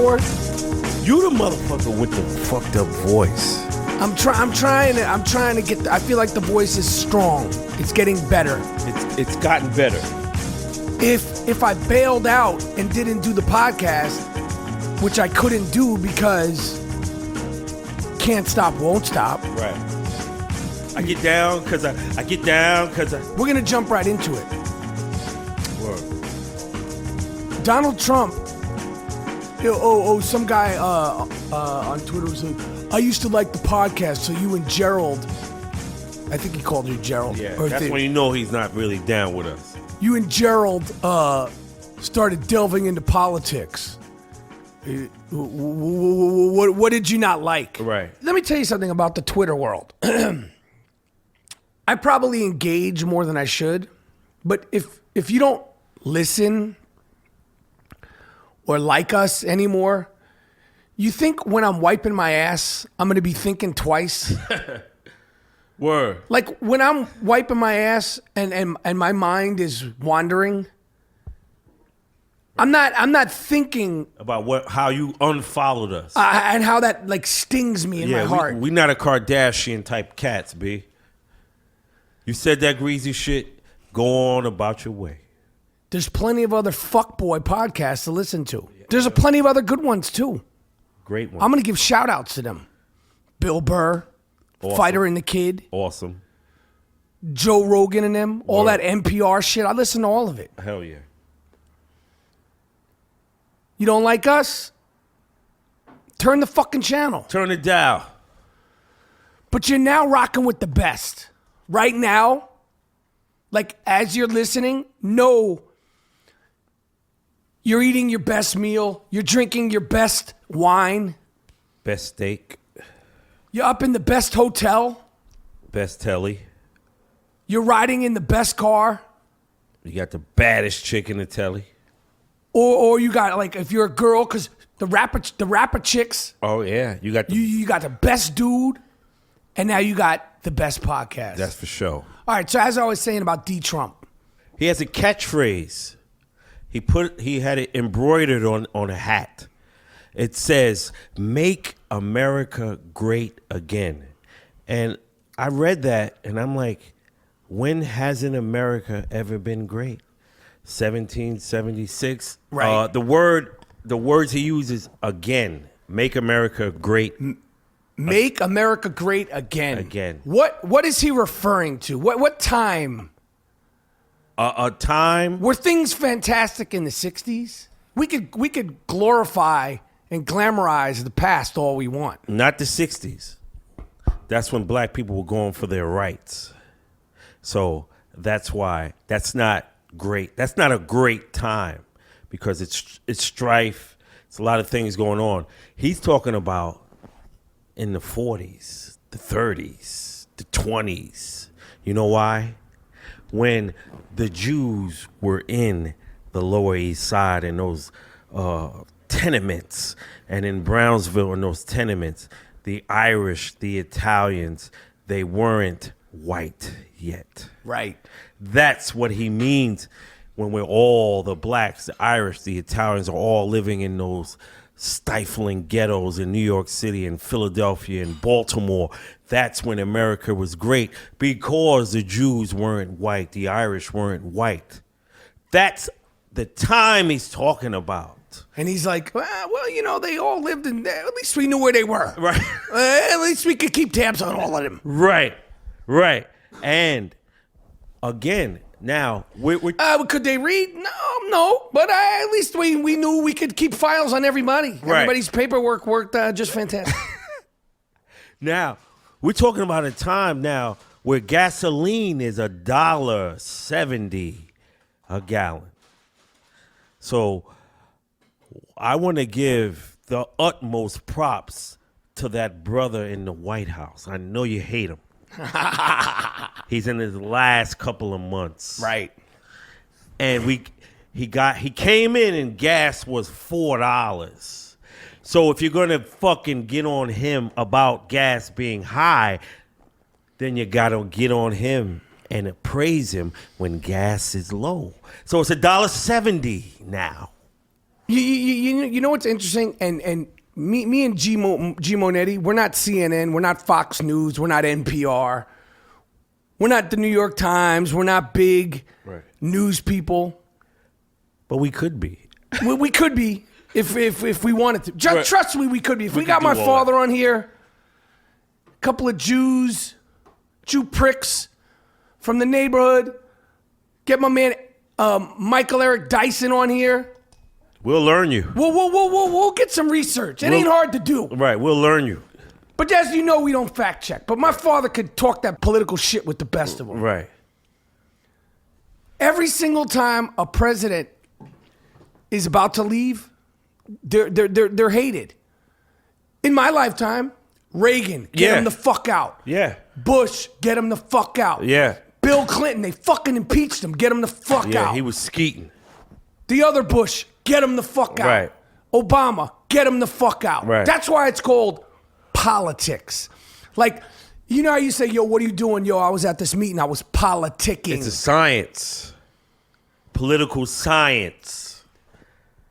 record? You the motherfucker with the fucked up voice. I'm trying to get. I feel like the voice is strong. It's getting better. It's gotten better. If I bailed out and didn't do the podcast, which I couldn't do because can't stop, won't stop. Right. I get down because I get down because I. We're gonna jump right into it. Word. Donald Trump. Some guy on Twitter was like, I used to like the podcast, so you and Gerald, I think he called you Gerald. Yeah, that's when you know he's not really down with us. You and Gerald started delving into politics. What did you not like? Right. Let me tell you something about the Twitter world. I probably engage more than I should, but if you don't listen or like us anymore, you think when I'm wiping my ass, I'm going to be thinking twice? Word. Like when I'm wiping my ass and my mind is wandering, I'm not thinking About how you unfollowed us. and how that like stings me in my heart. We not a Kardashian type cats, B. You said that greasy shit, go on about your way. There's plenty of other fuckboy podcasts to listen to. There's plenty of other good ones too. Great one. I'm going to give shout outs to them. Bill Burr, Awesome. Fighter and the Kid, Awesome. Joe Rogan and them, all Word. that NPR shit. I listen to all of it. Hell yeah. You don't like us? Turn the fucking channel. Turn it down. But you're now rocking with the best. Right now, like as you're listening, know you're eating your best meal. You're drinking your best wine. Best steak. You're up in the best hotel. Best telly. You're riding in the best car. You got the baddest chick in the telly. Or you got, like, if you're a girl, because the rapper chicks, Oh yeah. You got the, you got the best dude, and now you got the best podcast. that's for sure. All right, so as I was saying about D. Trump, He has a catchphrase. He had it embroidered on a hat. It says, "Make America Great Again." And I read that and I'm like, when hasn't America ever been great? 1776. Right. The words he uses again. Make America great. make America great again. Again. What is he referring to? What time? A time. Were things fantastic in the 60s? We could glorify and glamorize the past all we want. Not the 60s. That's when black people were going for their rights. So that's why that's not great. That's not a great time because it's strife. It's a lot of things going on. He's talking about in the 40s, the 30s, the 20s. You know why? When the Jews were in the Lower East Side and those tenements, and in Brownsville in those tenements, the Irish, the Italians, they weren't white yet. Right. That's what he means when we're all, the blacks, the Irish, the Italians are all living in those stifling ghettos in New York City and Philadelphia and Baltimore. That's when America was great because the Jews weren't white, the Irish weren't white. That's the time he's talking about. And he's like, well, you know, they all lived in there. At least we knew where they were. Right. At least we could keep tabs on all of them. Right. And again, now, could they read? No. But at least we knew we could keep files on everybody. Right. Everybody's paperwork worked just fantastic. now, we're talking about a time now where gasoline is $1.70 a gallon. So I want to give the utmost props to that brother in the White House. I know you hate him. He's in his last couple of months. Right. And he came in and gas was $4. So if you're going to fucking get on him about gas being high, then you got to get on him and praise him when gas is low. So it's $1.70 now. You know what's interesting? And me and G Monetti, we're not CNN, we're not Fox News, we're not NPR, we're not the New York Times, we're not big news people. But we could be. We could be if we wanted to. Trust me, we could be. If we got my father on here, a couple of Jew pricks from the neighborhood, get my man Michael Eric Dyson on here. We'll learn you. We'll get some research. It ain't hard to do. Right, we'll learn you. But as you know, we don't fact check. But my father could talk that political shit with the best of them. Right. Every single time a president is about to leave, they're hated. In my lifetime, Reagan, get him the fuck out. Yeah. Bush, get him the fuck out. Yeah. Bill Clinton, they fucking impeached him. Get him the fuck out. Yeah, he was skeeting. The other Bush, get him the fuck out. Right. Obama, get him the fuck out. Right. That's why it's called politics. Like, you know how you say, yo, what are you doing? Yo, I was at this meeting. I was politicking. It's a science. Political science.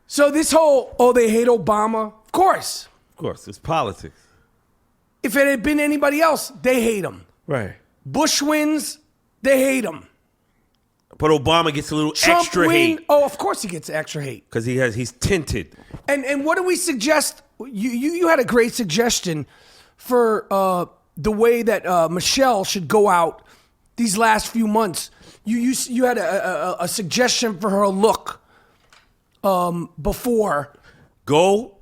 So this whole, they hate Obama. Of course. Of course, it's politics. If it had been anybody else, they hate him. Right. Bush wins, they hate him. But Obama gets a little Trump extra hate. Oh, of course he gets extra hate. Because he's tinted. And what do we suggest? You had a great suggestion for the way that Michelle should go out these last few months. You had a suggestion for her look before. Go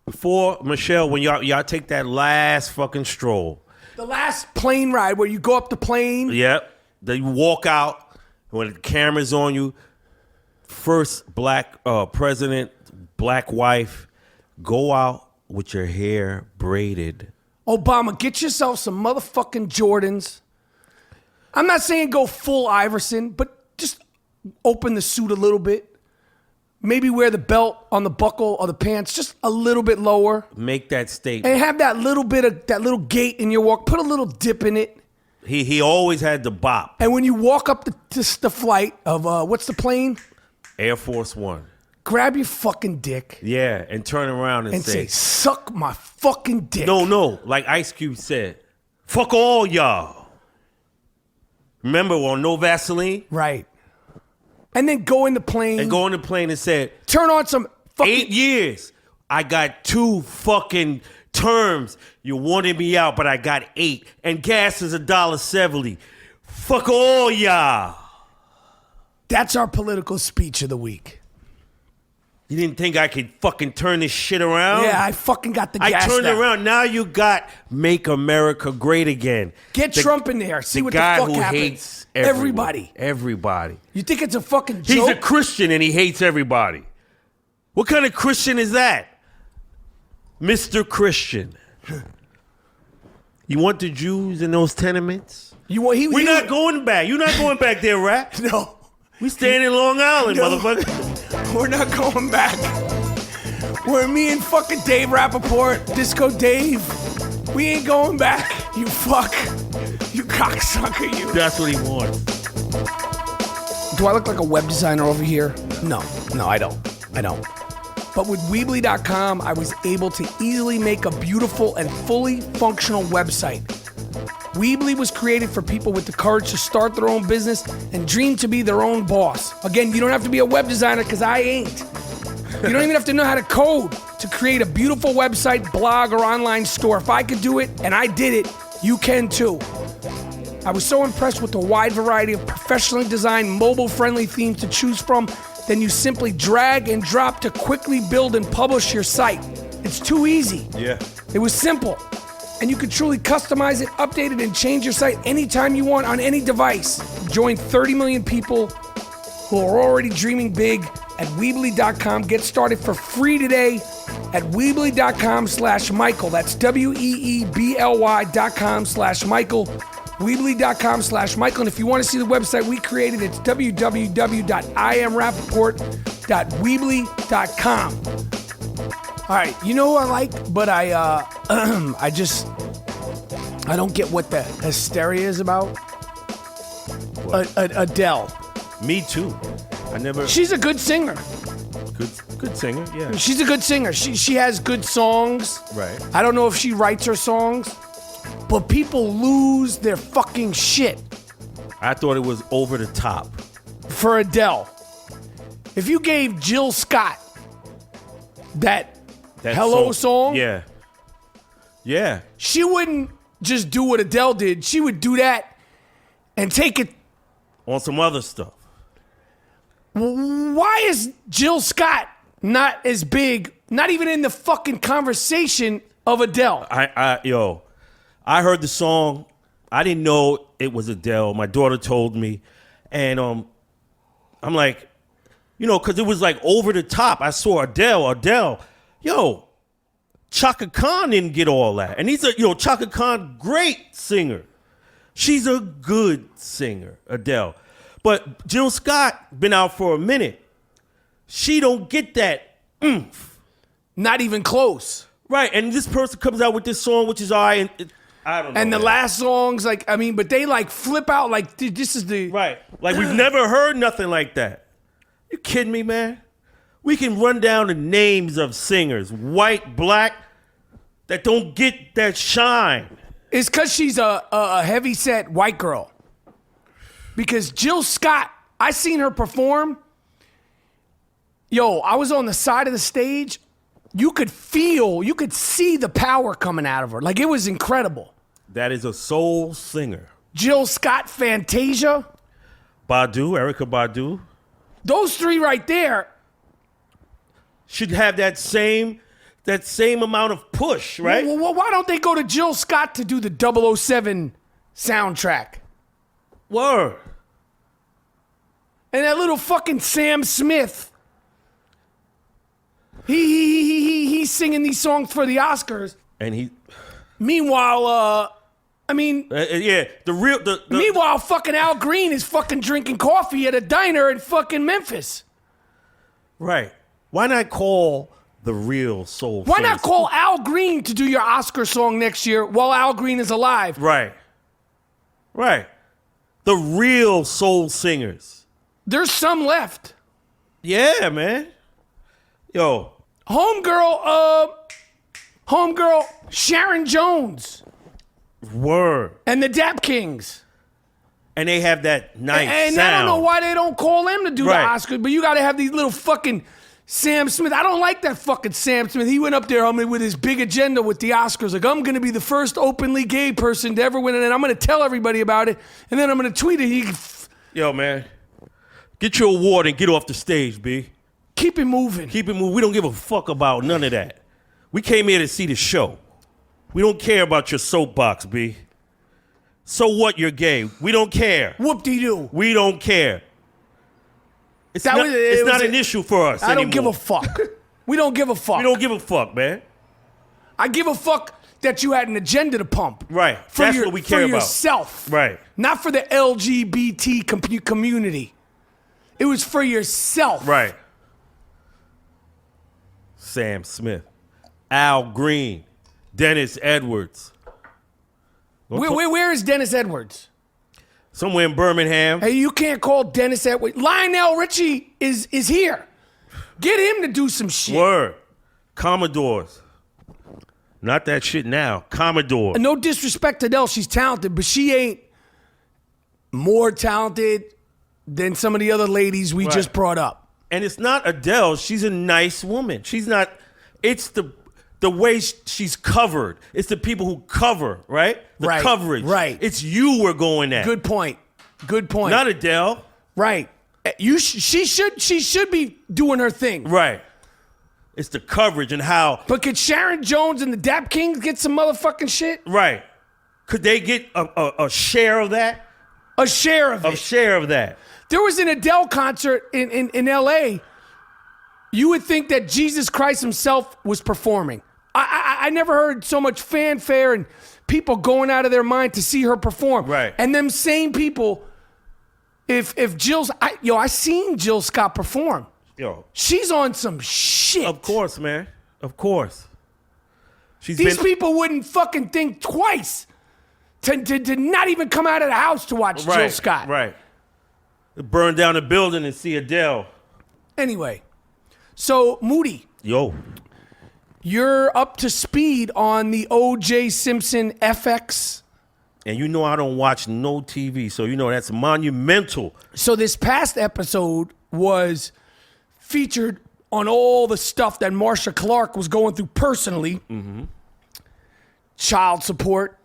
before Michelle when y'all take that last fucking stroll. The last plane ride where you go up the plane. Yep. Then you walk out when the camera's on you. First black president, black wife. Go out with your hair braided. Obama, get yourself some motherfucking Jordans. I'm not saying go full Iverson, but just open the suit a little bit. Maybe wear the belt on the buckle of the pants just a little bit lower. Make that statement. And have that little bit of that little gait in your walk. Put a little dip in it. He always had the bop. And when you walk up the flight of what's the plane? Air Force One. Grab your fucking dick. Yeah, and turn around and say, suck my fucking dick. No, like Ice Cube said, fuck all y'all. Remember on No Vaseline? Right. And then go in the plane. And go in the plane and said, turn on some fucking 8 years. I got 2 fucking terms. You wanted me out, but I got 8. And gas is $1.70. Fuck all y'all. That's our political speech of the week. You didn't think I could fucking turn this shit around? Yeah, I fucking got the gas. I turned it around. Now you got Make America Great Again. Get Trump in there. See what the guy fuck who happens. Hates everybody. Everybody. You think it's a fucking joke? He's a Christian and he hates everybody. What kind of Christian is that? Mr. Christian. You want the Jews in those tenements? We're not going back. You're not going back there, Rap. No. We staying in Long Island, motherfucker. We're not going back. We're me and fucking Dave Rapaport, Disco Dave. We ain't going back. You fuck. You cocksucker, you. That's what he wants. Do I look like a web designer over here? No, I don't. But with Weebly.com, I was able to easily make a beautiful and fully functional website. Weebly was created for people with the courage to start their own business and dream to be their own boss. Again, you don't have to be a web designer because I ain't. You don't even have to know how to code to create a beautiful website, blog, or online store. If I could do it, and I did it, you can too. I was so impressed with the wide variety of professionally designed, mobile-friendly themes to choose from. Then you simply drag and drop to quickly build and publish your site. It's too easy. Yeah. It was simple. And you can truly customize it, update it, and change your site anytime you want on any device. Join 30 million people who are already dreaming big at Weebly.com. Get started for free today at Weebly.com/Michael. That's WEEBLY.com/Michael. Weebly.com/Michael. And if you want to see the website we created, it's www.imrapaport.weebly.com. All right, you know who I like, but I don't get what the hysteria is about. Adele. Me too. She's a good singer. Good singer, yeah. She's a good singer. She has good songs. Right. I don't know if she writes her songs, but people lose their fucking shit I thought it was over the top. for Adele. If you gave Jill Scott that Hello song, Yeah. Yeah. she wouldn't just do what Adele did. She would do that and take it. On some other stuff. Why is Jill Scott not as big, not even in the fucking conversation of Adele? I heard the song. I didn't know it was Adele. My daughter told me. And I'm like, because it was like over the top. I saw Adele. Yo, Chaka Khan didn't get all that. And he's Chaka Khan, great singer. She's a good singer, Adele. But Jill Scott been out for a minute. She don't get that oomph. Not even close. Right, and this person comes out with this song, which is all right. I don't know. And the man. last songs, but they like flip out like this is the... Right, like we've never heard nothing like that. You kidding me, man? We can run down the names of singers, white, black, that don't get that shine. It's because she's a heavy-set white girl. Because Jill Scott, I seen her perform. Yo, I was on the side of the stage. You could see the power coming out of her. Like, it was incredible. That is a soul singer. Jill Scott, Fantasia. Erykah Badu. Those three right there. Should have that same amount of push, right? Well, why don't they go to Jill Scott to do the 007 soundtrack? Word. And that little fucking Sam Smith. He's singing these songs for the Oscars. And he. Meanwhile, Meanwhile, fucking Al Green is fucking drinking coffee at a diner in fucking Memphis. Right. Why not call the real soul Why singers? not call Al Green to do your Oscar song next year while Al Green is alive? Right. The real soul singers. There's some left. Yeah, man. Yo. Homegirl, Sharon Jones. Word. And the Dap Kings. And they have that nice and sound. I don't know why they don't call them to do the Oscars, but you got to have these little fucking Sam Smith. I don't like that fucking Sam Smith. He went up there with his big agenda with the Oscars. Like, I'm going to be the first openly gay person to ever win it, and I'm going to tell everybody about it, and then I'm going to tweet it. Yo, man. Get your award and get off the stage, B. Keep it moving. We don't give a fuck about none of that. We came here to see the show. We don't care about your soapbox, B. So what, you're gay? We don't care. Whoop-de-doo. We don't care. It's not an issue for us anymore. I don't give a fuck. We don't give a fuck. We don't give a fuck, man. I give a fuck that you had an agenda to pump. Right. That's what we care about. For yourself. Right. Not for the LGBT community. It was for yourself. Right. Sam Smith. Al Green. Dennis Edwards. Where is Dennis Edwards? Somewhere in Birmingham. Hey, you can't call Dennis Edwards. Lionel Richie is here. Get him to do some shit. Word. Commodores. Not that shit now. Commodore. No disrespect to Adele. She's talented, but she ain't more talented than some of the other ladies we just brought up. And it's not Adele. She's a nice woman. She's not. It's the way she's covered. It's the people who cover, right? The coverage. Right. It's you we're going at. Good point. Not Adele. Right. She should be doing her thing. Right. It's the coverage and how. But could Sharon Jones and the Dap Kings get some motherfucking shit? Right. Could they get a share of that? A share of it. A share of that. There was an Adele concert in L.A. You would think that Jesus Christ himself was performing. I never heard so much fanfare and people going out of their mind to see her perform. Right. And them same people, if I seen Jill Scott perform. Yo. She's on some shit. Of course, man. Of course. These people wouldn't fucking think twice to not even come out of the house to watch Jill Scott. Right. Burn down a building and see Adele. Anyway, So, Moody, Yo. you're up to speed on the O.J. Simpson FX. And you know I don't watch no TV, so you know that's monumental. So this past episode was featured on all the stuff that Marsha Clark was going through personally. Mm-hmm. Child support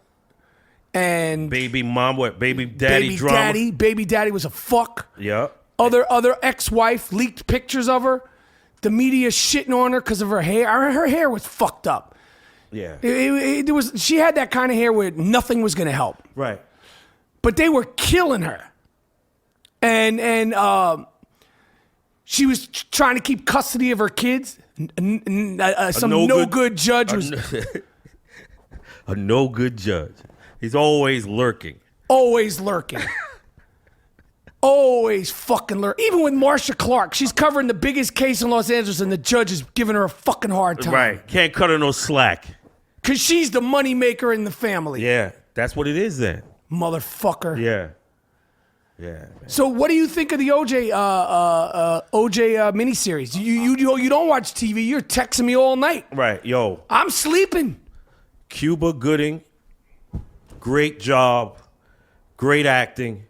and Baby mom, what? Baby daddy drama? Baby daddy was a fuck. Yeah. Other ex-wife leaked pictures of her. The media shitting on her because of her hair. Her hair was fucked up. Yeah. She had that kind of hair where nothing was going to help. Right. But they were killing her. And she was trying to keep custody of her kids. Some no-good judge was... A no-good judge. He's always lurking. Always lurking. Always fucking lurking. Even with Marsha Clark, she's covering the biggest case in Los Angeles and the judge is giving her a fucking hard time. Right. Can't cut her no slack. Because she's the money maker in the family. Yeah. That's what it is then. Motherfucker. Yeah. Yeah. Man. So what do you think of the OJ miniseries? You don't watch TV. You're texting me all night. Right. Yo. I'm sleeping. Cuba Gooding. Great job. Great acting.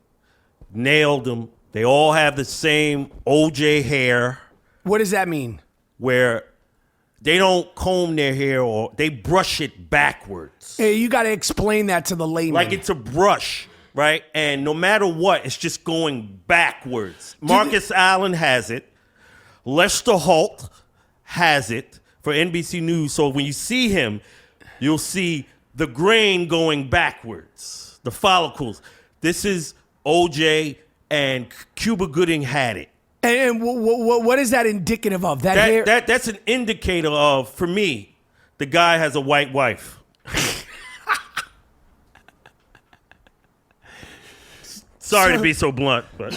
Nailed them. They all have the same OJ hair. What does that mean? Where they don't comb their hair or they brush it backwards. Hey, you got to explain that to the layman. Like it's a brush, right? And no matter what, it's just going backwards. Marcus Allen has it. Lester Holt has it for NBC News. So when you see him, you'll see the grain going backwards, the follicles. This is OJ and Cuba Gooding had it. And what is that indicative of? That hair? That's an indicator of, for me, the guy has a white wife. Sorry to be so blunt, but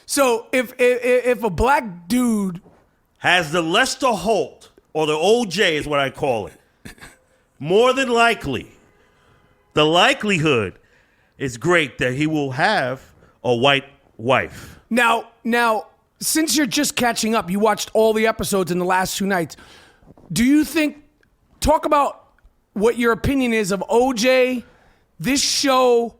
So if a black dude has the Lester Holt, or the OJ is what I call it, more than likely, the likelihood is great that he will have a white wife. Now, since you're just catching up, you watched all the episodes in the last 2 nights. Do you think? Talk about what your opinion is of OJ, this show,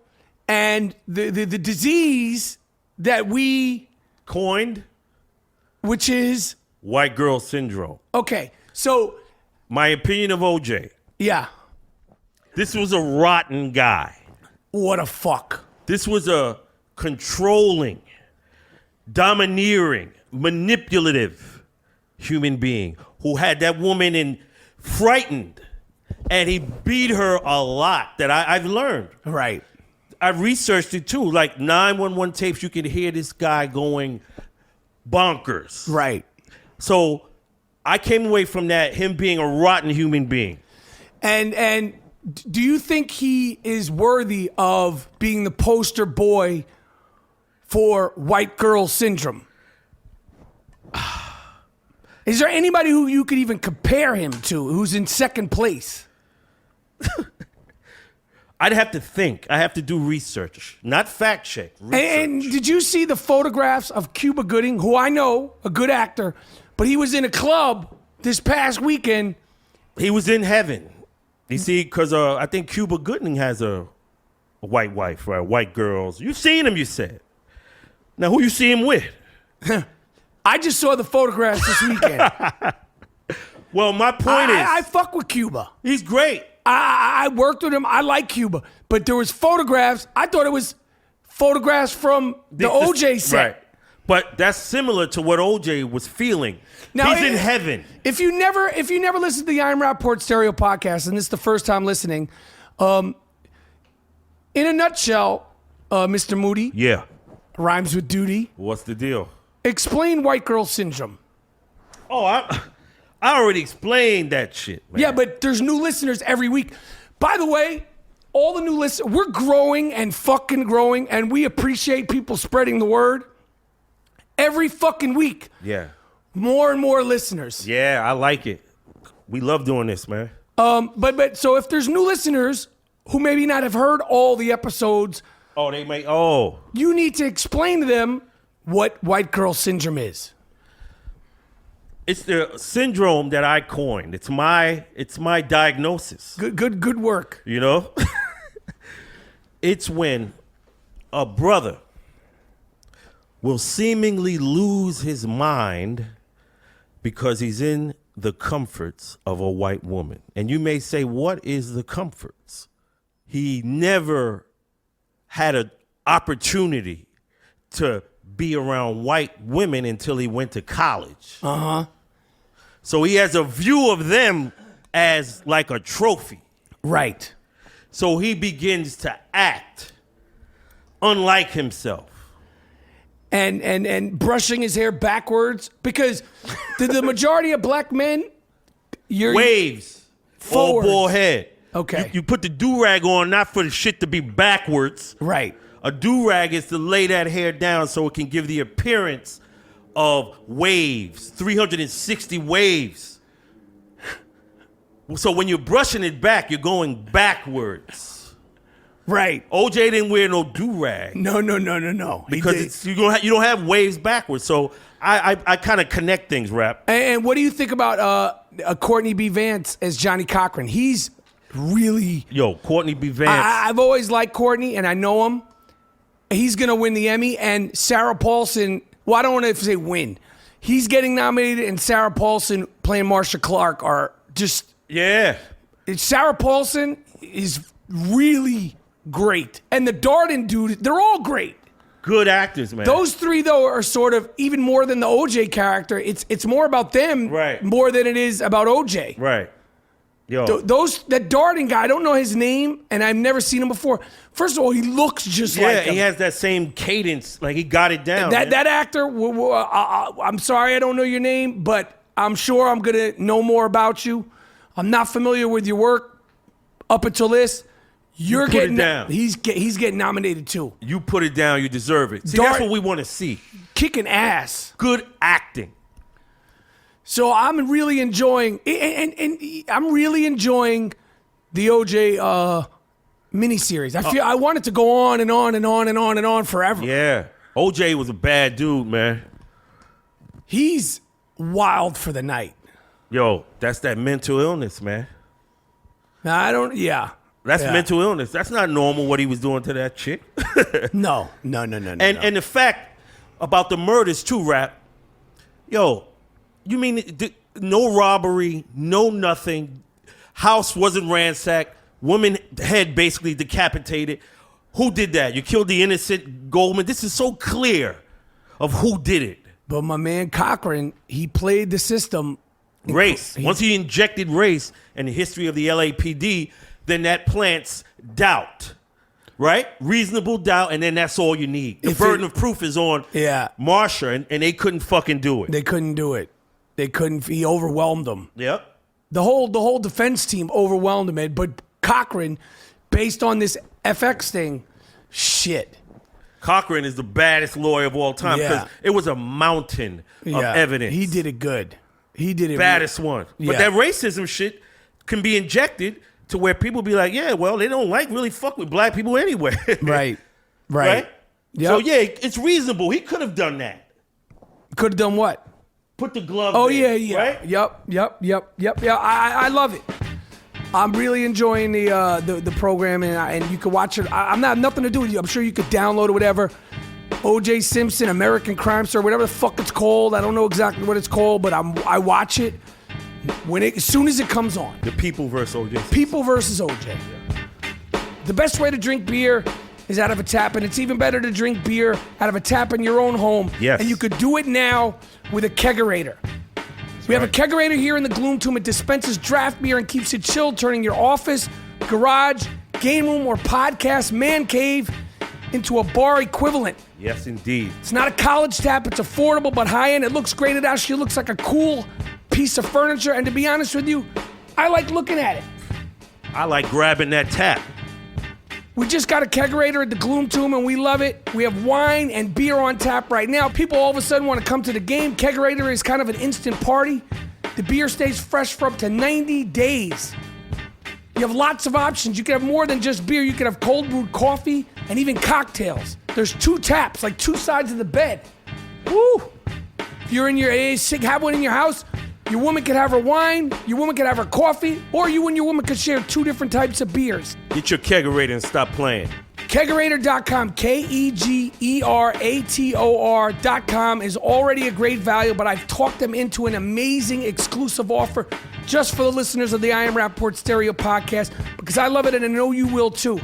and the disease that we Coined, which is white girl syndrome. okay. So My opinion of OJ. yeah, This was a rotten guy. what a fuck. This was a controlling, domineering, manipulative human being who had that woman frightened, and he beat her a lot. That I've learned. Right. I've researched it too. Like 911 tapes, you can hear this guy going bonkers. Right. So I came away from that, him being a rotten human being. And do you think he is worthy of being the poster boy for white girl syndrome? Is there anybody who you could even compare him to who's in second place? I'd have to think. I have to do research, not fact check. And did you see the photographs of Cuba Gooding, who I know, a good actor, but he was in a club this past weekend. He was in heaven. You see, because I think Cuba Gooding has a white wife, right? White girls. You've seen him, you said. Now, who you see him with? I just saw the photographs this weekend. Well, my point is, I fuck with Cuba. he's great. I worked with him. I like Cuba. But there was photographs. I thought it was photographs from the OJ set. Right. But that's similar to what OJ was feeling. Now, he's in heaven. If you never listened to the I'm Rapaport Stereo podcast, and this is the first time listening, in a nutshell, Mr. Moody, Yeah. rhymes with duty. What's the deal? Explain white girl syndrome. Oh, I already explained that shit, man. Yeah, but there's new listeners every week. By the way, all the new listeners, we're growing and fucking growing, and we appreciate people spreading the word. Every fucking week, Yeah. more and more listeners. Yeah, I like it. We love doing this, man. But so if there's new listeners who maybe not have heard all the episodes, Oh, they may. Oh. you need to explain to them what white girl syndrome is. It's the syndrome that I coined. It's my diagnosis. Good work. You know? It's when a brother will seemingly lose his mind because he's in the comforts of a white woman. And you may say, what is the comforts? He never had an opportunity to be around white women until he went to college. Uh-huh. So he has a view of them as like a trophy. Right. So he begins to act unlike himself. And brushing his hair backwards because the majority of black men, waves, full ball head. Okay. You put the do-rag on not for the shit to be backwards. Right. A do-rag is to lay that hair down so it can give the appearance of waves, 360 waves. So when you're brushing it back, you're going backwards. Right. OJ didn't wear no do-rag. No. Because you don't have waves backwards. So I kind of connect things, Rap. And what do you think about Courtney B. Vance as Johnny Cochran? He's really... Yo, Courtney B. Vance. I've always liked Courtney, and I know him. He's going to win the Emmy. And Sarah Paulson... Well, I don't want to say win. He's getting nominated, and Sarah Paulson playing Marcia Clark are just... Yeah. Sarah Paulson is really great. And the Darden dude, they're all great. Good actors, man. Those three, though, are sort of, even more than the OJ character, it's more about them more than it is about OJ. Right. Yo. That Darden guy, I don't know his name, and I've never seen him before. First of all, he looks just like him. Yeah, he has that same cadence. Like, he got it down. That actor, I'm sorry I don't know your name, but I'm sure I'm going to know more about you. I'm not familiar with your work up until this. You're getting down. He's getting nominated too. You put it down, you deserve it. See, that's what we want to see. Kicking ass. Good acting. So I'm really enjoying, and I'm really enjoying the OJ miniseries. I feel I want it to go on and on and on and on and on forever. Yeah, OJ was a bad dude, man. He's wild for the night. Yo, that's that mental illness, man. Now I don't. Yeah, that's mental illness. That's not normal what he was doing to that chick. No. And the fact about the murders too, Rap. Yo. You mean no robbery, no nothing, house wasn't ransacked, woman head basically decapitated. Who did that? You killed the innocent Goldman. This is so clear of who did it. But my man Cochran, he played the system. Race. Once he injected race in the history of the LAPD, then that plants doubt. Right? Reasonable doubt, and then that's all you need. The burden of proof is on Marsha, and they couldn't fucking do it. They couldn't do it. They couldn't. He overwhelmed them. Yep. The whole defense team overwhelmed him. But Cochran, based on this FX thing, shit. Cochran is the baddest lawyer of all time because it was a mountain of evidence. He did it good. He did it. Baddest one. But that racism shit can be injected to where people be like, yeah, well, they don't really fuck with black people anyway. Right. Yep. So, yeah, it's reasonable. He could have done that. Could have done what? Put the glove in. Right? Yep. Yeah, I love it. I'm really enjoying the program, and you can watch it. I'm not nothing to do with you. I'm sure you could download it, whatever. O.J. Simpson, American Crime Story, whatever the fuck it's called. I don't know exactly what it's called, but I watch it as soon as it comes on. The People versus O.J. People versus O.J. The best way to drink beer is out of a tap, and it's even better to drink beer out of a tap in your own home. Yes. And you could do it now with a kegerator. We have a kegerator here in the Gloom Tomb. It dispenses draft beer and keeps it chilled, turning your office, garage, game room, or podcast man cave into a bar equivalent. Yes, indeed. It's not a college tap. It's affordable but high-end. It looks great. It actually looks like a cool piece of furniture. And to be honest with you, I like looking at it. I like grabbing that tap. We just got a kegerator at the Gloom Tomb, and we love it. We have wine and beer on tap right now. People all of a sudden want to come to the game. Kegerator is kind of an instant party. The beer stays fresh for up to 90 days. You have lots of options. You can have more than just beer. You can have cold brewed coffee and even cocktails. There's 2 taps, like 2 sides of the bed. Woo! If you're in your sick, have one in your house. Your woman could have her wine, your woman could have her coffee, or you and your woman could share 2 different types of beers. Get your kegerator and stop playing. Kegerator.com, Kegerator.com is already a great value, but I've talked them into an amazing exclusive offer just for the listeners of the I Am Rapaport Stereo podcast, because I love it and I know you will too.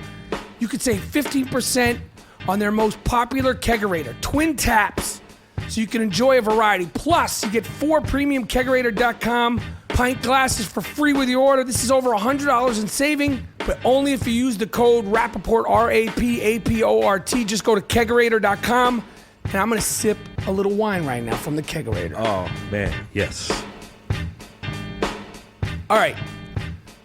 You could save 15% on their most popular kegerator, twin taps, so you can enjoy a variety. Plus, you get 4 premium Kegerator.com pint glasses for free with your order. This is over $100 in saving, but only if you use the code Rapaport, Rapaport. Just go to Kegerator.com, and I'm going to sip a little wine right now from the Kegerator. Oh, man, yes. All right.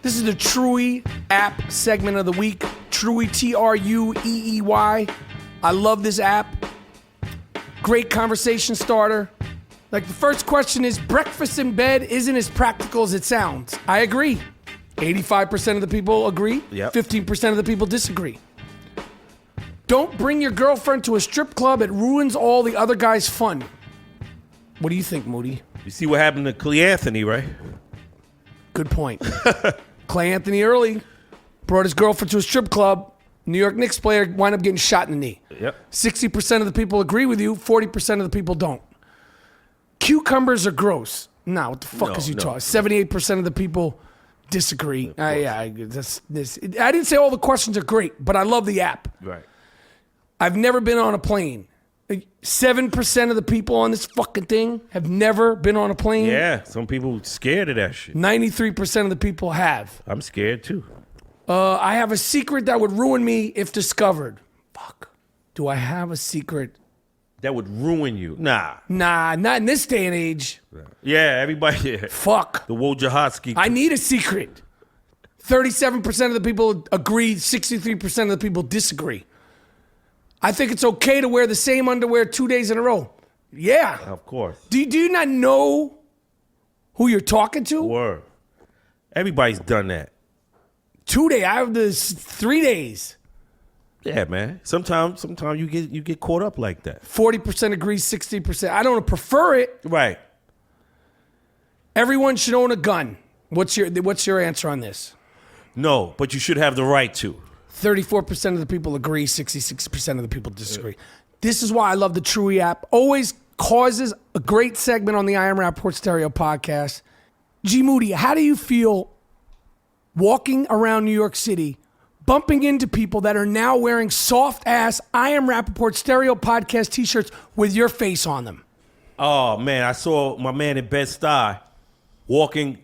This is the Truey app segment of the week. Truey, Trueey. I love this app. Great conversation starter. Like, the first question is, breakfast in bed isn't as practical as it sounds. I agree. 85% of the people agree. Yep. 15% of the people disagree. Don't bring your girlfriend to a strip club. It ruins all the other guys' fun. What do you think, Moody? You see what happened to Clay Anthony, right? Good point. Clay Anthony early brought his girlfriend to a strip club. New York Knicks player wound up getting shot in the knee. Yep. 60% of the people agree with you. 40% of the people don't. Cucumbers are gross. Nah, what the fuck is you talking? 78% of the people disagree. I didn't say all the questions are great, but I love the app. Right. I've never been on a plane. 7% of the people on this fucking thing have never been on a plane. Yeah, some people scared of that shit. 93% of the people have. I'm scared too. I have a secret that would ruin me if discovered. Fuck. Do I have a secret? That would ruin you. Nah, not in this day and age. Yeah, everybody. Yeah. Fuck. The Wojciechowski. I need a secret. 37% of the people agree. 63% of the people disagree. I think it's okay to wear the same underwear 2 days in a row. Yeah. Of course. Do you not know who you're talking to? Word. Everybody's done that. 2 days. I have this 3 days. Yeah, man. Sometimes you get caught up like that. 40% agree, 60%. I don't prefer it. Right. Everyone should own a gun. What's your answer on this? No, but you should have the right to. 34% of the people agree, 66% of the people disagree. This is why I love the Truey app. Always causes a great segment on the I Am Rapaport Stereo podcast. G. Moody, how do you feel walking around New York City, bumping into people that are now wearing soft-ass I Am Rapaport Stereo podcast t-shirts with your face on them? Oh, man, I saw my man in Bed-Stuy walking,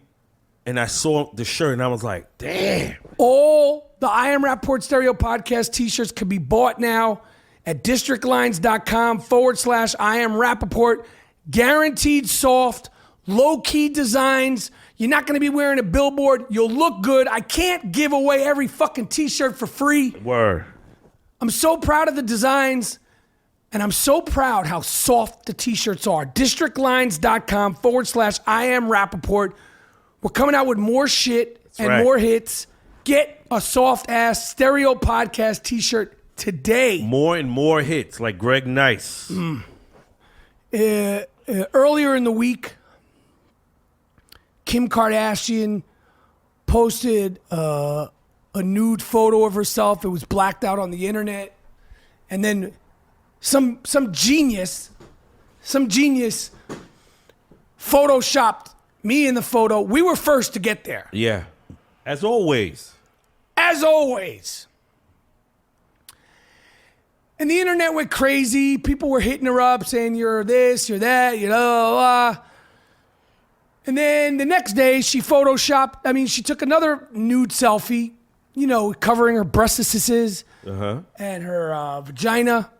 and I saw the shirt, and I was like, damn. All the I Am Rapaport Stereo podcast t-shirts can be bought now at districtlines.com/I Am Rapaport. Guaranteed soft, low-key designs. You're not going to be wearing a billboard. You'll look good. I can't give away every fucking t-shirt for free. Word. I'm so proud of the designs, and I'm so proud how soft the t-shirts are. districtlines.com/I Am Rapaport. We're coming out with more shit and more hits. Get a soft-ass stereo podcast t-shirt today. More and more hits, like Greg Nice. Earlier in the week, Kim Kardashian posted a nude photo of herself. It was blacked out on the internet. And then some genius photoshopped me in the photo. We were first to get there. Yeah. As always. As always. And the internet went crazy. People were hitting her up saying, you're this, you're that, you're blah, blah, blah. And then the next day, she took another nude selfie, covering her breastises and her vagina.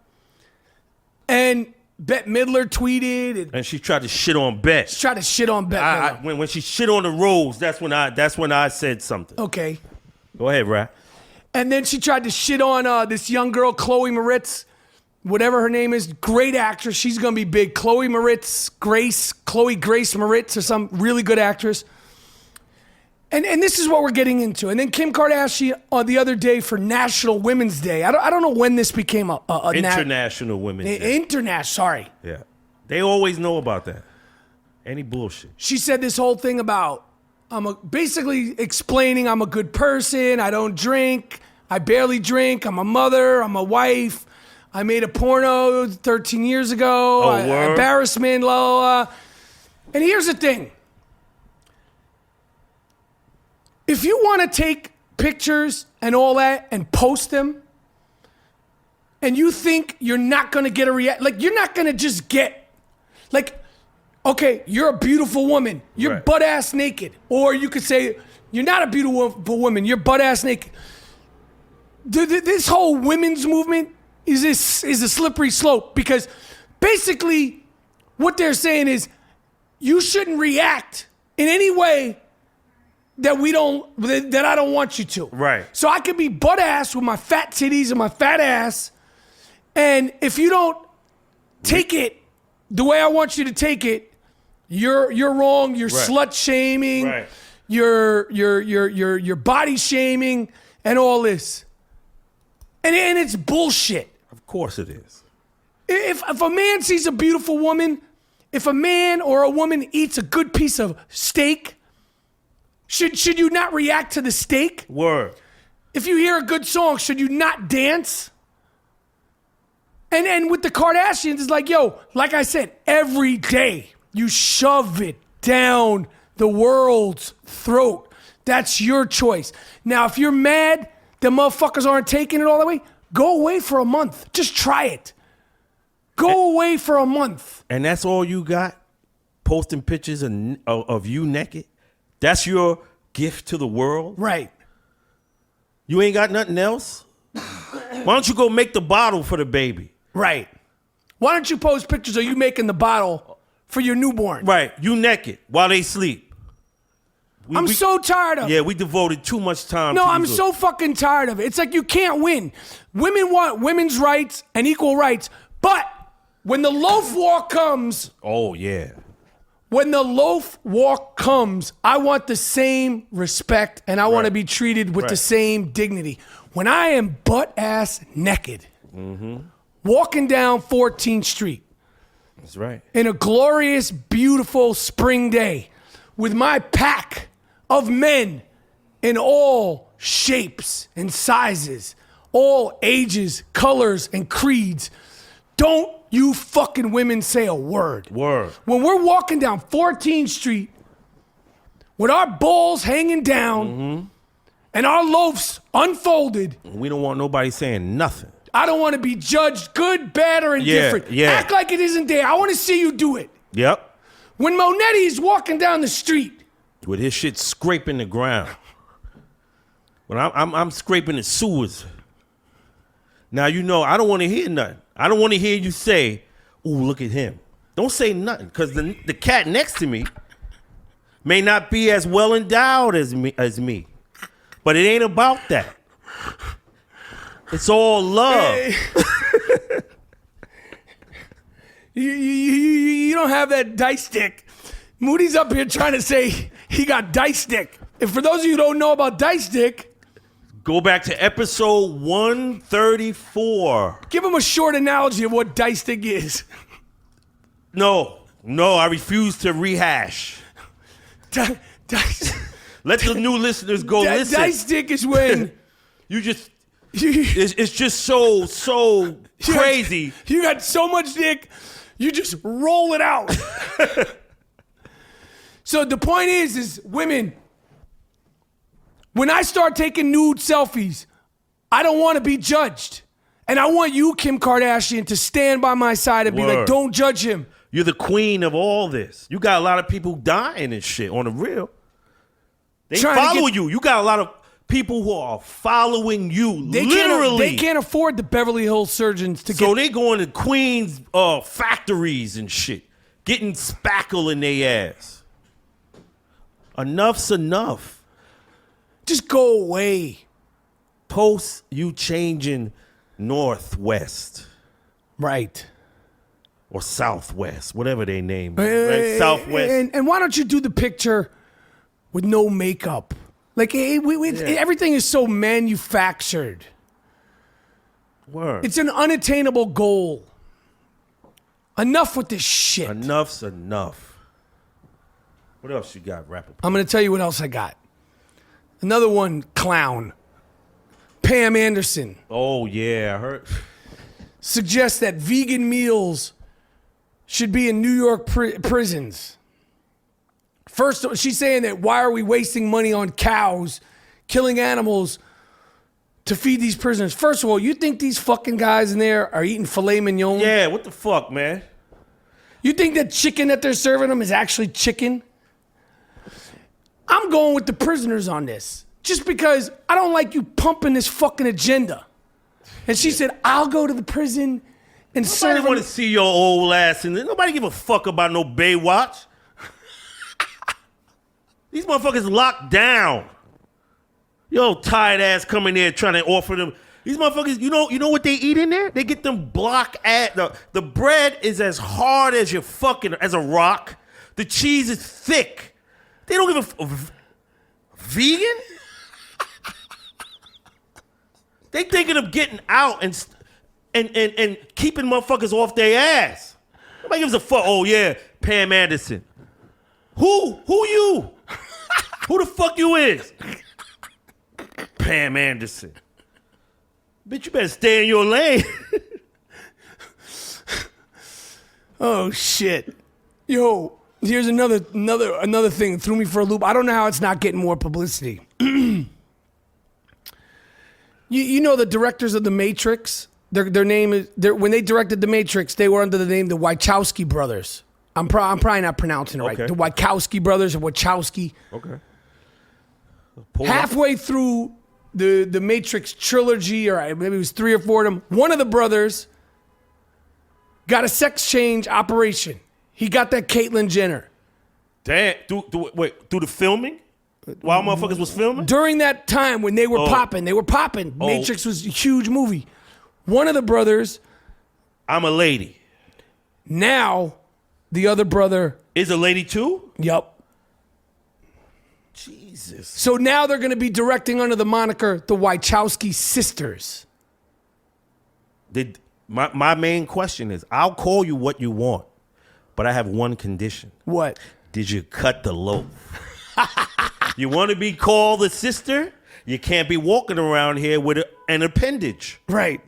And Bette Midler tweeted. And she tried to shit on Bette. She tried to shit on Bette Midler. When she shit on the Rose, that's when I said something. Okay. Go ahead, Rap. And then she tried to shit on this young girl, Chloe Moretz, whatever her name is. Great actress. She's going to be big. Chloe Grace Moretz, or some really good actress. And this is what we're getting into. And then Kim Kardashian the other day for National Women's Day. I don't know when this became a International Women's Day. International, sorry. Yeah. They always know about that. Any bullshit. She said this whole thing about basically explaining I'm a good person. I don't drink. I barely drink. I'm a mother. I'm a wife. I made a porno 13 years ago. Word? Embarrassment, la, la, la. And here's the thing. If you want to take pictures and all that and post them, and you think you're not going to get a react, like you're not going to just get, like, okay, you're a beautiful woman. You're right. butt ass naked. Or you could say, you're not a beautiful woman. You're butt ass naked. This whole women's movement is a slippery slope because basically what they're saying is you shouldn't react in any way that I don't want you to. Right. So I could be butt ass with my fat titties and my fat ass, and if you don't take it the way I want you to take it, you're wrong. You're slut shaming. Right. You're body shaming and all this, and it's bullshit. Of course it is. If a man sees a beautiful woman, if a man or a woman eats a good piece of steak, should you not react to the steak? Word. If you hear a good song, should you not dance? And with the Kardashians, it's like, yo, like I said, every day you shove it down the world's throat. That's your choice. Now, if you're mad the motherfuckers aren't taking it all the way, go away for a month. Just try it. Go away for a month. And that's all you got? Posting pictures of you naked? That's your gift to the world? Right. You ain't got nothing else? Why don't you go make the bottle for the baby? Right. Why don't you post pictures of you making the bottle for your newborn? Right. You naked while they sleep. I'm so tired of it. Yeah, we devoted too much time No, to I'm so fucking tired of it. It's like you can't win. Women want women's rights and equal rights, but when the loaf walk comes... Oh, yeah. When the loaf walk comes, I want the same respect and I want to be treated with the same dignity. When I am butt-ass naked, walking down 14th Street, that's right, in a glorious, beautiful spring day, with my pack of men in all shapes and sizes, all ages, colors, and creeds, don't you fucking women say a word. Word. When we're walking down 14th Street with our balls hanging down and our loaves unfolded. We don't want nobody saying nothing. I don't want to be judged good, bad, or indifferent. Yeah. Act like it isn't there. I want to see you do it. Yep. When Monetti is walking down the street. With his shit scraping the ground. When I'm scraping the sewers. Now, you know, I don't want to hear nothing. I don't want to hear you say, ooh, look at him. Don't say nothing, because the cat next to me may not be as well endowed as me. But it ain't about that. It's all love. Hey. You don't have that dice stick. Moody's up here trying to say he got dice stick. And for those of you who don't know about dice stick, go back to episode 134. Give him a short analogy of what dice stick is. No, I refuse to rehash. Dice. Let the new listeners go listen. Dice stick is when you just it's just so crazy. You got so much dick, you just roll it out. So the point is women, when I start taking nude selfies, I don't want to be judged. And I want you, Kim Kardashian, to stand by my side and be like, don't judge him. You're the queen of all this. You got a lot of people dying and shit on the real. They follow you. You got a lot of people who are following you, literally. They can't afford the Beverly Hills surgeons to get... So they going to Queens factories and shit, getting spackle in their ass. Enough's enough. Just go away. Post you changing northwest. Right. Or southwest, whatever they name it. Right? Southwest. And why don't you do the picture with no makeup? Like, everything is so manufactured. Word. It's an unattainable goal. Enough with this shit. Enough's enough. What else you got, Rapaport? I'm going to tell you what else I got. Another one, clown. Pam Anderson Oh, yeah, I heard. suggests that vegan meals should be in New York prisons. First, she's saying that why are we wasting money on cows, killing animals to feed these prisoners? First of all, you think these fucking guys in there are eating filet mignon? Yeah, what the fuck, man? You think that chicken that they're serving them is actually chicken? I'm going with the prisoners on this. Just because I don't like you pumping this fucking agenda. And she said, I'll go to the prison and serve Nobody them. want to see your old ass in there. Nobody give a fuck about no Baywatch. These motherfuckers locked down. Yo, tired ass coming there trying to offer them. These motherfuckers, you know what they eat in there? They get them block at the bread is as hard as your fucking as a rock. The cheese is thick. They don't give a vegan. They thinking of getting out and keeping motherfuckers off their ass. Nobody gives a fuck. Oh yeah, Pam Anderson. Who you? Who the fuck you is? Pam Anderson. Bitch, you better stay in your lane. Oh shit. Yo, here's another thing that threw me for a loop. I don't know how it's not getting more publicity. You know the directors of The Matrix? Their name is when they directed The Matrix, they were under the name the Wachowski brothers. I'm probably not pronouncing it right. Okay. The Wachowski brothers or Wachowski. Okay. Halfway through the Matrix trilogy, or maybe it was 3 or 4 of them, one of the brothers got a sex change operation. He got that Caitlyn Jenner. Damn. Wait, through the filming? While motherfuckers was filming? During that time when they were popping. Matrix was a huge movie. One of the brothers, I'm a lady. now the other brother, Is a lady too? yup. Jesus. So now they're going to be directing under the moniker the Wachowski sisters. My main question is, I'll call you what you want, but I have one condition. What? Did you cut the loaf? You want to be called a sister? You can't be walking around here with an appendage. Right.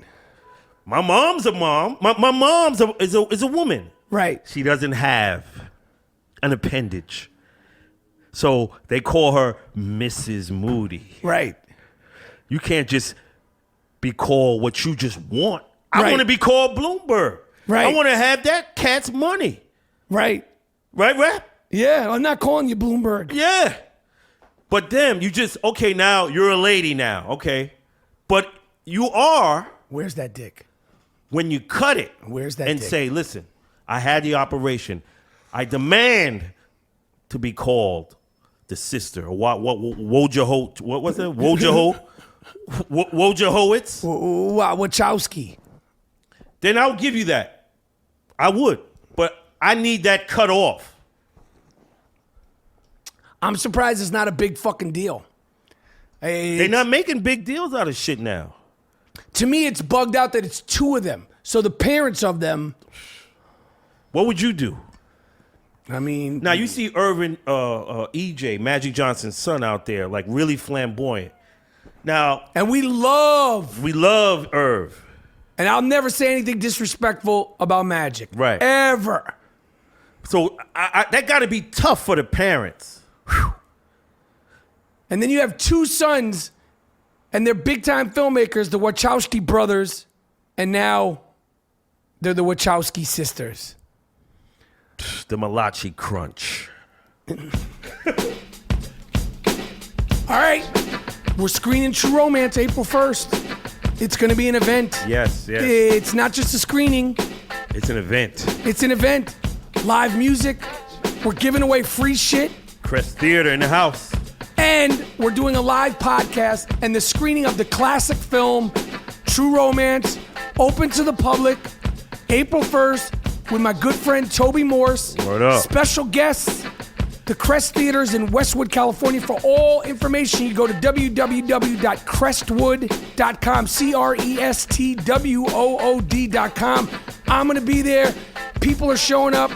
My mom's a mom. My mom's is a woman. Right. She doesn't have an appendage. So they call her Mrs. Moody. Right. You can't just be called what you just want. I Right. want to be called Bloomberg. Right. I want to have that cat's money. Right. Right, Rap? Yeah, I'm not calling you Bloomberg. Yeah. But them, you just, okay, now you're a lady now, okay? But you are Where's that dick? when you cut it. Where's that and dick? say, listen, I had the operation. I demand to be called the sister. Or what was it? Wojahowitz? Wachowski. Then I'll give you that. I would. But I need that cut off. I'm surprised it's not a big fucking deal. They're not making big deals out of shit now. To me, it's bugged out that it's 2 of them. So the parents of them, What would you do? I mean, Now you see Irvin, EJ, Magic Johnson's son out there, like really flamboyant. Now and we love, we love Irv. and I'll never say anything disrespectful about Magic. Right. Ever. So that got to be tough for the parents. And then you have 2 sons, and they're big time filmmakers, the Wachowski brothers, and now they're the Wachowski sisters. The Malachi Crunch. All right, we're screening True Romance April 1st. It's going to be an event. Yes. It's not just a screening, It's an event. it's an event. Live music. We're giving away free shit. Crest Theater in the house. And we're doing a live podcast and the screening of the classic film, True Romance, open to the public, April 1st, with my good friend Toby Morse. Word up. Special guests, the Crest Theaters in Westwood, California. For all information, you go to www.crestwood.com, CRESTWOOD.com. I'm going to be there. People are showing up.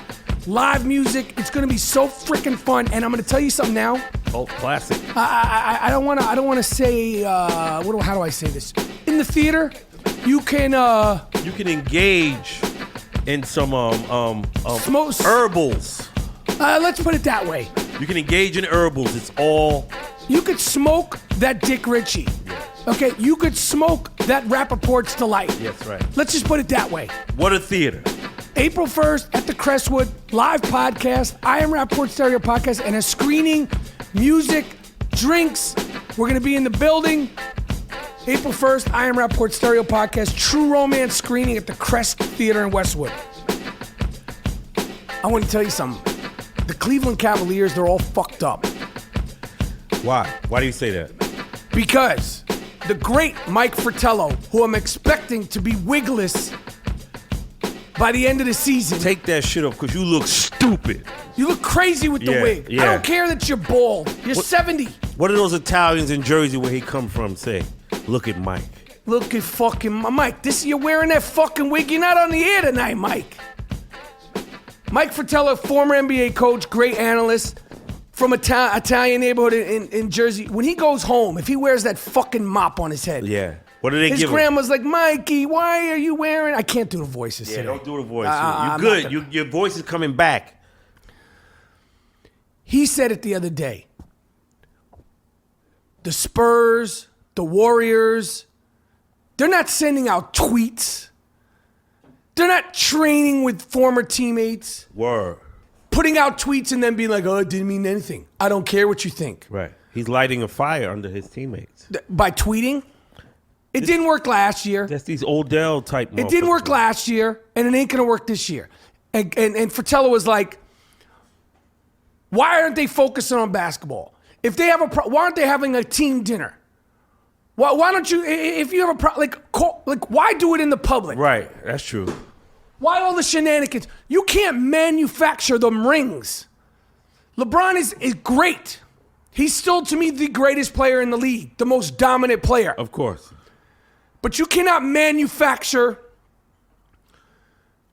live music. It's gonna be so freaking fun. And I'm gonna tell you something now. Oh, classic. I don't wanna say how do I say this? In the theater, you can engage in some Smoke- herbals. let's put it that way. You can engage in herbals. It's all You could smoke that Dick Ritchie. Okay, you could smoke that Rapaport's Delight. yes, right. Let's just put it that way. What a theater. April 1st at the Crestwood, live podcast, I Am Rapaport Stereo Podcast, and a screening, music, drinks. We're going to be in the building. April 1st, I Am Rapaport Stereo Podcast, True Romance screening at the Crest Theater in Westwood. I want to tell you something. The Cleveland Cavaliers, they're all fucked up. Why? Why do you say that? Because the great Mike Fratello, who I'm expecting to be wigless by the end of the season. Take that shit off because you look stupid. You look crazy with the wig. Yeah. I don't care that you're bald. You're 70. What do those Italians in Jersey where he come from say? Look at Mike. Look at fucking Mike. You're wearing that fucking wig. You're not on the air tonight, Mike. Mike Fratello, former NBA coach, great analyst from a Italian neighborhood in Jersey. When he goes home, if he wears that fucking mop on his head. Yeah. What do they give his him? grandma's like, Mikey, why are you wearing... I can't do the voices today. Don't do the voice. I'm You're good. not gonna- Your voice is coming back. He said it the other day. The Spurs, the Warriors, they're not sending out tweets. They're not training with former teammates, Word. putting out tweets and then being like, oh, it didn't mean anything. I don't care what you think. Right. He's lighting a fire under his teammates. By tweeting? It didn't work last year. That's these Odell type. It didn't work last year, and it ain't going to work this year. And Fratello was like, why aren't they focusing on basketball? If they have why aren't they having a team dinner? Why don't you, if you have a problem, why do it in the public? Right. That's true. Why all the shenanigans? You can't manufacture them rings. LeBron is great. He's still, to me, the greatest player in the league, the most dominant player. Of course. But you cannot manufacture.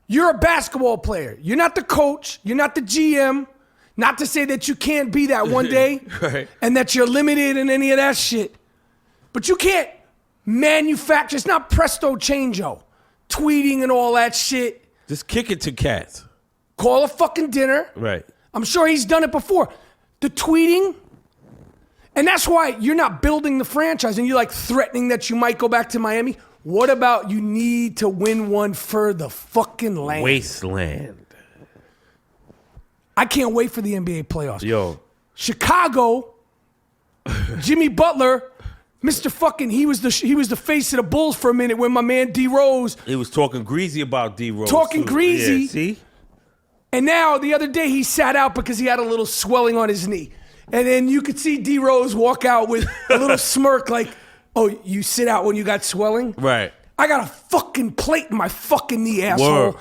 You're a basketball player. You're not the coach. You're not the GM. Not to say that you can't be that one day Right. and that you're limited in any of that shit. But you can't manufacture. It's not presto changeo. Tweeting and all that shit. Just kick it to cats. Call a fucking dinner. Right. I'm sure he's done it before. The tweeting. And that's why you're not building the franchise and you're like threatening that you might go back to Miami. What about you need to win one for the fucking land? Wasteland. I can't wait for the NBA playoffs. Yo. Chicago, Jimmy Butler, Mr. Fucking, he was the face of the Bulls for a minute when my man D Rose. He was talking greasy about D Rose. Talking greasy. Yeah, see? And now the other day he sat out because he had a little swelling on his knee. And then you could see D Rose walk out with a little smirk like, oh, you sit out when you got swelling? Right. I got a fucking plate in my fucking knee, asshole. Word.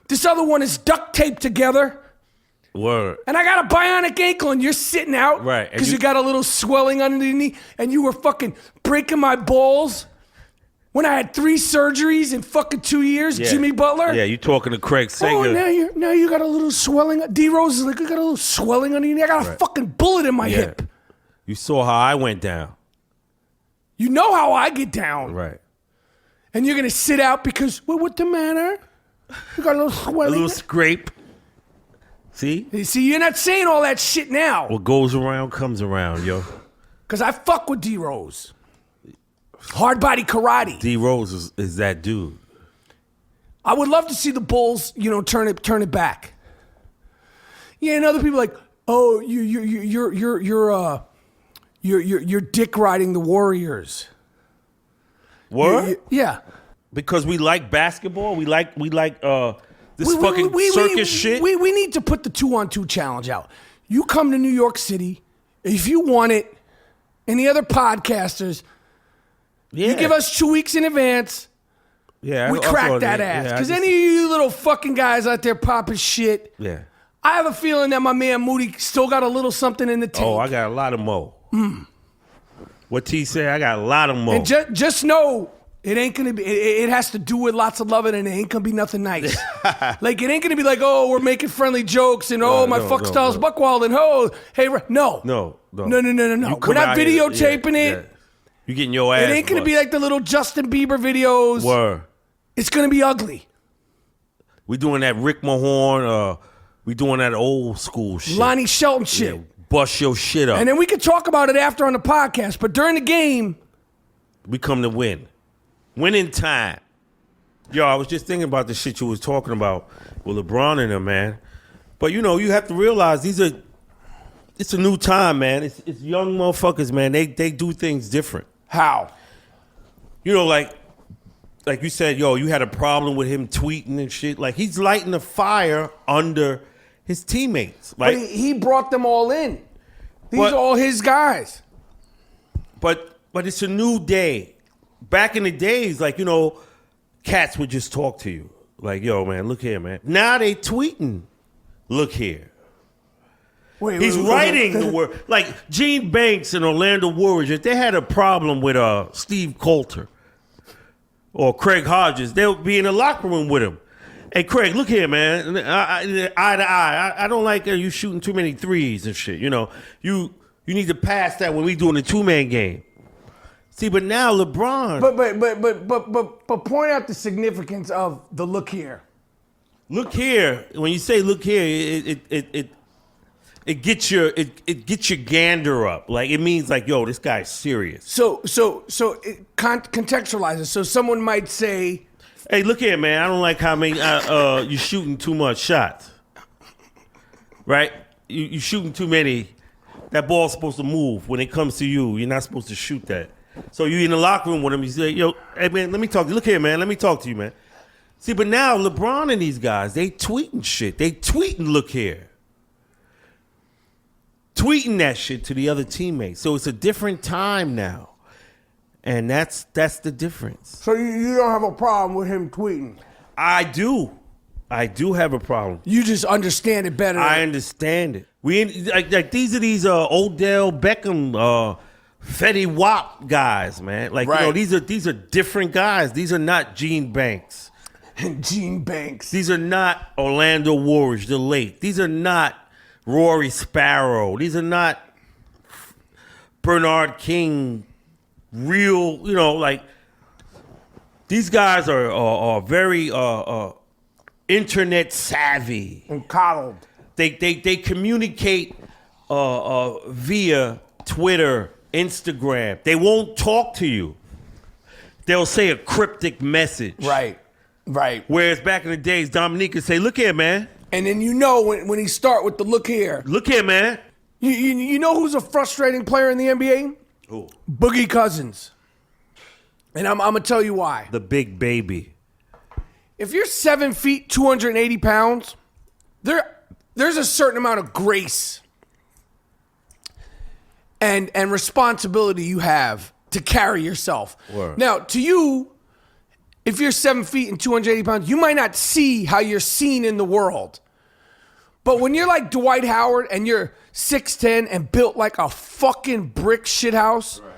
This other one is duct taped together. Word. And I got a bionic ankle and you're sitting out. Right. Because you got a little swelling under your knee and you were fucking breaking my balls when I had 3 surgeries in fucking 2 years, Yeah. Jimmy Butler. Yeah, you talking to Craig Sager. Oh, now you got a little swelling. D Rose is like, I got a little swelling under your knee. I got a fucking bullet in my hip. You saw how I went down. You know how I get down. Right. And you're going to sit out because, well, what's the matter? You got a little A swelling. little scrape. See? You see, you're not saying all that shit now. What goes around comes around, yo. Because I fuck with D Rose. Hard body karate. D Rose is that dude. I would love to see the Bulls, turn it back. Yeah, and other people are like, oh, you're dick riding the Warriors. What? Yeah. Because we like basketball. We like this fucking circus shit. We need to put the 2-on-2 challenge out. You come to New York City, if you want it, and the other podcasters, you give us 2 weeks in advance. Yeah, We crack that ass. Because any of you little fucking guys out there popping shit, Yeah. I have a feeling that my man Moody still got a little something in the tank. Oh, I got a lot of mo. What T said, I got a lot of mo. And just know, It ain't gonna be. It has to do with lots of loving, and it ain't gonna be nothing nice. Like it ain't gonna be like, oh, we're making friendly jokes, and my fuck style's Buckwald, and hey, no. No. We're not videotaping it. Yeah. You getting your ass. It ain't gonna be like the little Justin Bieber videos. Word. It's gonna be ugly. We doing that Rick Mahorn. We doing that old school shit. Lonnie Shelton shit. Yeah, bust your shit up. And then we can talk about it after on the podcast. But during the game, we come to win. Winning time. Yo, I was just thinking about the shit you was talking about with LeBron and them, man. But you have to realize it's a new time, man. It's young motherfuckers, man. They do things different. How? Like you said, you had a problem with him tweeting and shit. Like he's lighting a fire under his teammates. Like but he brought them all in. These are all his guys. But it's a new day. Back in the days, cats would just talk to you. Like, yo, man, look here, man. Now they tweeting, look here. He's writing the word. Like Gene Banks and Orlando Warriors, if they had a problem with Steve Coulter or Craig Hodges, they'll be in the locker room with him. Hey, Craig, look here, man. Eye to eye. I don't like you shooting too many threes and shit. You need to pass that when we doing the 2-man game. See, but now LeBron. But point out the significance of the look here. Look here. When you say look here, it gets your gander up. Like it means like, yo, this guy's serious. So contextualize it. So someone might say, hey, look here, man. I don't like how many you shooting too much shots. Right? You shooting too many. That ball's supposed to move when it comes to you. You're not supposed to shoot that. So you in the locker room with him. You say, yo, hey man, let me talk to you. Look here, man. Let me talk to you, man. See, but now LeBron and these guys, they tweeting shit. They tweeting, look here. Tweeting that shit to the other teammates. So it's a different time now. And that's the difference. So you don't have a problem with him tweeting? I do have a problem. You just understand it better. I understand it. Like these are Odell Beckham, Fetty Wap guys, man. Like right. These are different guys. These are not Gene Banks. Gene Banks. These are not Orlando Warriors, the late. These are not Rory Sparrow. These are not Bernard King. Real, these guys are very internet savvy and coddled. They communicate via Twitter, Instagram. They won't talk to you. They'll say a cryptic message. Right. Whereas back in the days, Dominique could say, "Look here, man." And then when he start with the look here. Look here, man. You know who's a frustrating player in the NBA? Who? Boogie Cousins. And I'm going to tell you why. The big baby. If you're 7 feet, 280 pounds, there's a certain amount of grace and responsibility you have to carry yourself. Word. Now, to you, if you're 7 feet and 280 pounds, you might not see how you're seen in the world. But when you're like Dwight Howard and you're 6'10" and built like a fucking brick shithouse, right,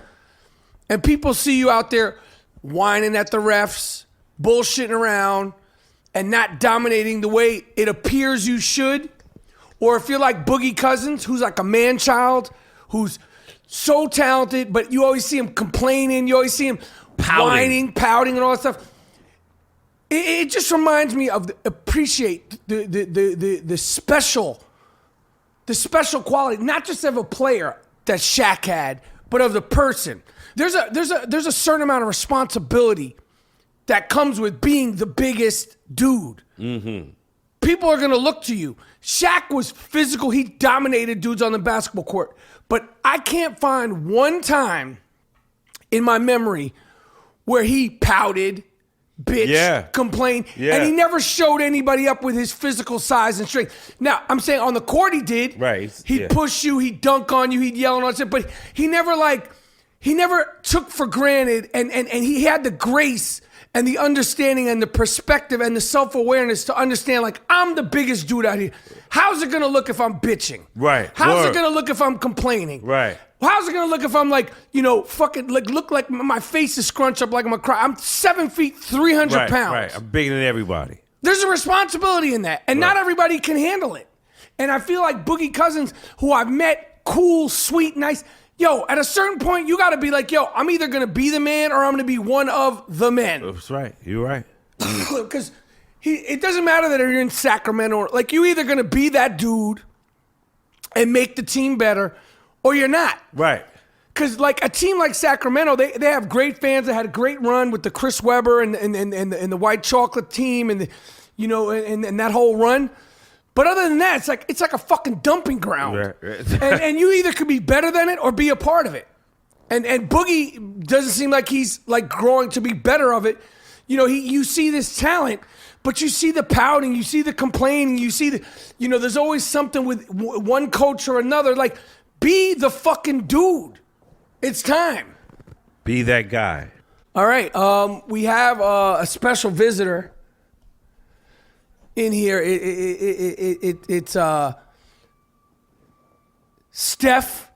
and people see you out there whining at the refs, bullshitting around, and not dominating the way it appears you should, or if you're like Boogie Cousins, who's like a man-child, who's so talented, but you always see him complaining, you always see him whining, pouting, and all that stuff. It just reminds me of appreciate the special quality, not just of a player that Shaq had, but of the person. There's a certain amount of responsibility that comes with being the biggest dude. Mm-hmm. People are gonna look to you. Shaq was physical; he dominated dudes on the basketball court. But I can't find one time in my memory where he pouted, bitched, complained, and he never showed anybody up with his physical size and strength. Now, I'm saying on the court he did. Right. He'd push you, he'd dunk on you, he'd yell and all that, but he never took for granted and he had the grace and the understanding and the perspective and the self-awareness to understand, like, I'm the biggest dude out here. How's it going to look if I'm bitching? Right. How's it going to look if I'm complaining? Right. Well, how's it gonna look if I'm like, fucking like look like my face is scrunched up like I'm gonna cry? I'm 7 feet, 300 pounds. Right. I'm bigger than everybody. There's a responsibility in that, and not everybody can handle it. And I feel like Boogie Cousins, who I've met, cool, sweet, nice. Yo, at a certain point, you got to be like, yo, I'm either going to be the man or I'm going to be one of the men. That's right. You're right. Because it doesn't matter that you're in Sacramento. Like, you either going to be that dude and make the team better or you're not. Right. Because, like, a team like Sacramento, they have great fans. They had a great run with the Chris Webber and the White Chocolate team and, and that whole run. But other than that, it's like a fucking dumping ground. Right. and you either could be better than it or be a part of it. And Boogie doesn't seem like he's like growing to be better of it. You see this talent, but you see the pouting, you see the complaining, you see there's always something with one coach or another. Like, be the fucking dude. It's time. Be that guy. All right. We have a special visitor in here. It's Steph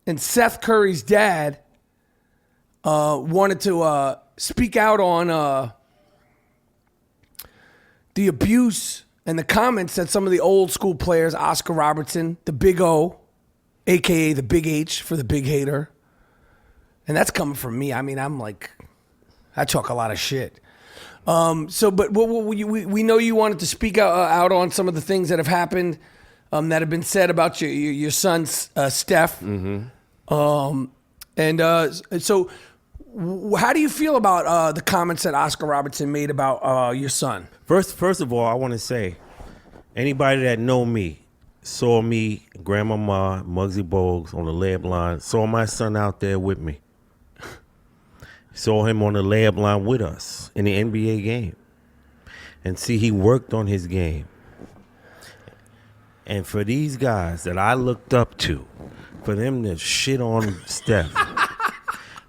and Seth Curry's dad wanted to speak out on the abuse and the comments that some of the old school players, Oscar Robertson, the Big O, a.k.a. the Big H for the big hater. And that's coming from me. I mean, I talk a lot of shit. But we know you wanted to speak out on some of the things that have happened, that have been said about your son, Steph. Mm-hmm. So how do you feel about the comments that Oscar Robertson made about your son? First of all, I want to say, anybody that know me, saw me, Grandmama, Muggsy Bogues on the layup line, saw my son out there with me. Saw him on the layup line with us in the NBA game. And see, he worked on his game. And for these guys that I looked up to, for them to shit on Steph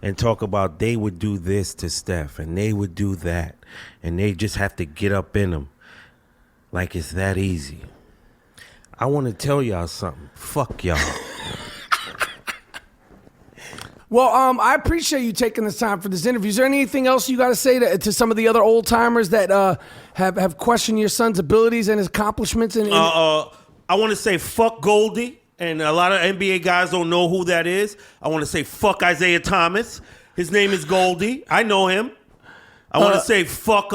and talk about they would do this to Steph and they would do that and they just have to get up in them like it's that easy. I want to tell y'all something. Fuck y'all. Well, I appreciate you taking this time for this interview. Is there anything else you got to say to some of the other old timers that have questioned your son's abilities and his accomplishments? I want to say fuck Goldie, and a lot of NBA guys don't know who that is. I want to say fuck Isaiah Thomas. His name is Goldie. I know him. I want to say fuck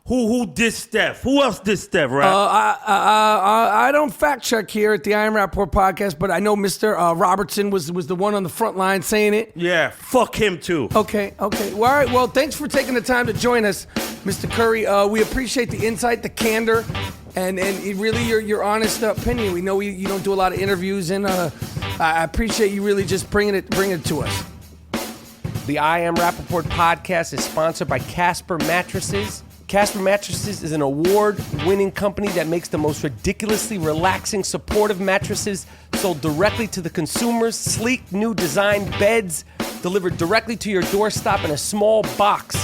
who dissed Steph? Who else dissed Steph, right? I don't fact check here at the I Am Rapaport podcast, but I know Mr. Robertson was the one on the front line saying it. Yeah, fuck him too. Okay. Well, all right. Well, thanks for taking the time to join us, Mr. Curry. We appreciate the insight, the candor, and really your honest opinion. We know you don't do a lot of interviews, and I appreciate you really just bringing it to us. The I Am Rapaport podcast is sponsored by Casper Mattresses. Casper Mattresses is an award-winning company that makes the most ridiculously relaxing, supportive mattresses sold directly to the consumers. Sleek, new designed beds delivered directly to your doorstep in a small box.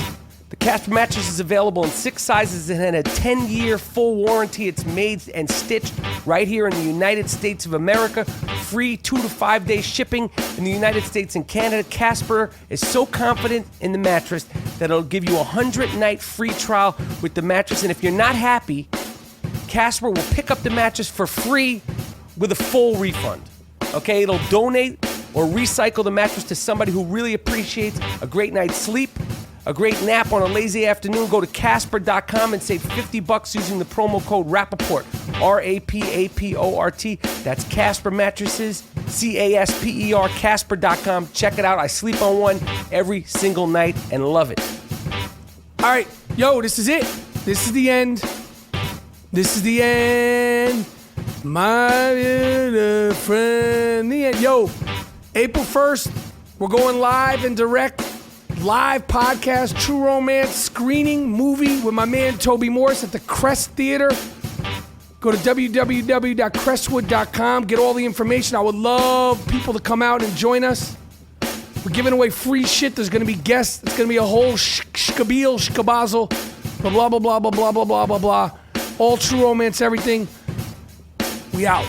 The Casper mattress is available in 6 sizes and a 10-year full warranty. It's made and stitched right here in the United States of America. Free 2 to 5 day shipping in the United States and Canada. Casper is so confident in the mattress that it'll give you a 100-night free trial with the mattress. And if you're not happy, Casper will pick up the mattress for free with a full refund. Okay, it'll donate or recycle the mattress to somebody who really appreciates a great night's sleep, a great nap on a lazy afternoon. Go to Casper.com and save $50 using the promo code Rapaport, RAPAPORT. That's Casper Mattresses, CASPER, Casper.com. Check it out. I sleep on one every single night and love it. All right, yo, this is it. This is the end. This is the end. My little friend. The end. Yo, April 1st, we're going live and direct. Live podcast, True Romance screening movie with my man Toby Morris at the Crest Theater. Go to www.crestwood.com. Get all the information. I would love people to come out and join us. We're giving away free shit. There's going to be guests. It's going to be a whole shkabazzle. Blah, blah, blah, blah, blah, blah, blah, blah, blah. All True Romance, everything. We out.